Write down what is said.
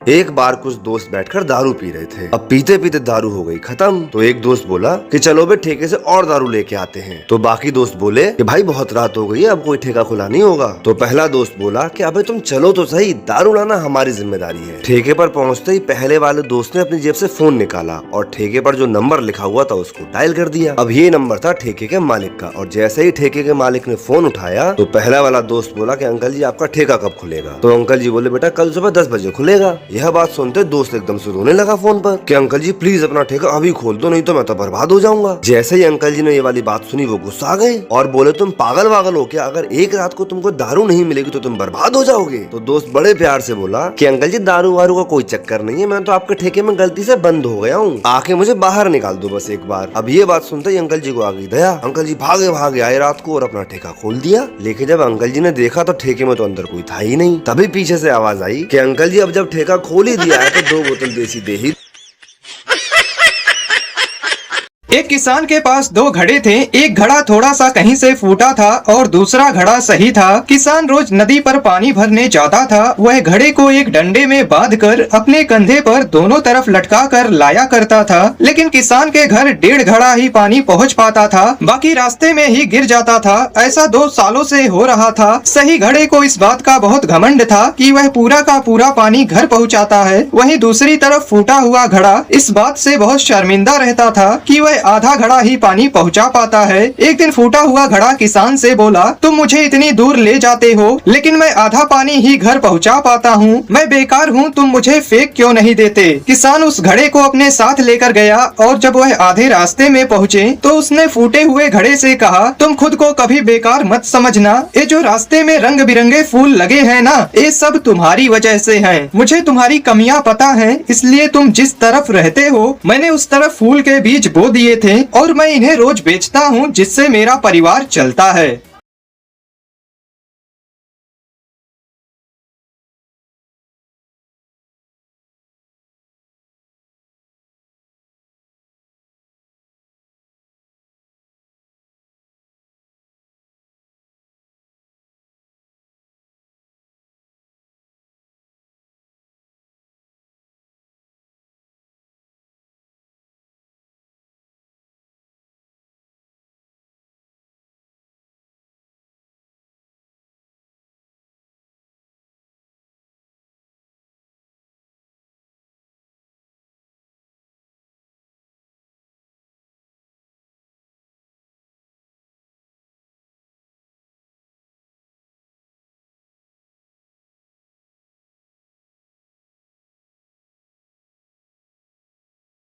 एक बार कुछ दोस्त बैठकर दारू पी रहे थे। अब पीते पीते दारू हो गई खत्म, तो एक दोस्त बोला कि चलो बे ठेके से और दारू लेके आते हैं। तो बाकी दोस्त बोले कि भाई बहुत रात हो गई है, अब कोई ठेका खुला नहीं होगा। तो पहला दोस्त बोला कि अबे तुम चलो तो सही, दारू लाना हमारी जिम्मेदारी है। ठेके पर पहुंचते ही पहले वाले दोस्त ने अपनी जेब से फोन निकाला और ठेके पर जो नंबर लिखा हुआ था उसको डायल कर दिया। अब ये नंबर था ठेके के मालिक का, और जैसे ही ठेके के मालिक ने फोन उठाया तो पहला वाला दोस्त बोला कि अंकल जी आपका ठेका कब खुलेगा। तो अंकल जी बोले बेटा कल सुबह 10 बजे खुलेगा। यह बात सुनते दोस्त एकदम से रोने लगा फोन पर कि अंकल जी प्लीज अपना ठेका अभी खोल दो, नहीं तो मैं तो बर्बाद हो जाऊंगा। जैसे ही अंकल जी ने ये वाली बात सुनी वो गुस्सा आ गए और बोले तुम पागल वागल हो क्या, अगर एक रात को तुमको दारू नहीं मिलेगी तो तुम बर्बाद हो जाओगे। तो दोस्त बड़े प्यार से बोला कि अंकल जी दारू वारू का कोई चक्कर नहीं है, मैं तो आपके ठेके में गलती से बंद हो गया हूँ, आके मुझे बाहर निकाल दो बस एक बार। अब ये बात सुनते ही अंकल जी को आ गई दया। अंकल जी भागे भागे आए रात को और अपना ठेका खोल दिया। लेकिन जब अंकल जी ने देखा तो ठेके में तो अंदर कोई था ही नहीं। तभी पीछे से आवाज आई कि अंकल जी अब जब ठेका खोल ही दिया है तो 2 बोतल देसी दे ही। एक किसान के पास 2 घड़े थे। एक घड़ा थोड़ा सा कहीं से फूटा था और दूसरा घड़ा सही था। किसान रोज नदी पर पानी भरने जाता था। वह घड़े को एक डंडे में बांधकर अपने कंधे पर दोनों तरफ लटका कर लाया करता था। लेकिन किसान के घर 1.5 घड़ा ही पानी पहुंच पाता था, बाकी रास्ते में ही गिर जाता था। ऐसा 2 सालों से हो रहा था। सही घड़े को इस बात का बहुत घमंड था कि वह पूरा का पूरा पानी घर पहुँचाता है। वहीं दूसरी तरफ फूटा हुआ घड़ा इस बात से बहुत शर्मिंदा रहता था कि वह आधा घड़ा ही पानी पहुंचा पाता है। एक दिन फूटा हुआ घड़ा किसान से बोला तुम मुझे इतनी दूर ले जाते हो लेकिन मैं आधा पानी ही घर पहुंचा पाता हूँ, मैं बेकार हूँ, तुम मुझे फेंक क्यों नहीं देते। किसान उस घड़े को अपने साथ लेकर गया और जब वह आधे रास्ते में पहुँचे तो उसने फूटे हुए घड़े से कहा तुम खुद को कभी बेकार मत समझना, ये जो रास्ते में रंग बिरंगे फूल लगे हैं ना, ये सब तुम्हारी वजह से है। मुझे तुम्हारी कमियां पता है, इसलिए तुम जिस तरफ रहते हो मैंने उस तरफ फूल के बीज बो दिए थे और मैं इन्हें रोज बेचता हूँ जिससे मेरा परिवार चलता है।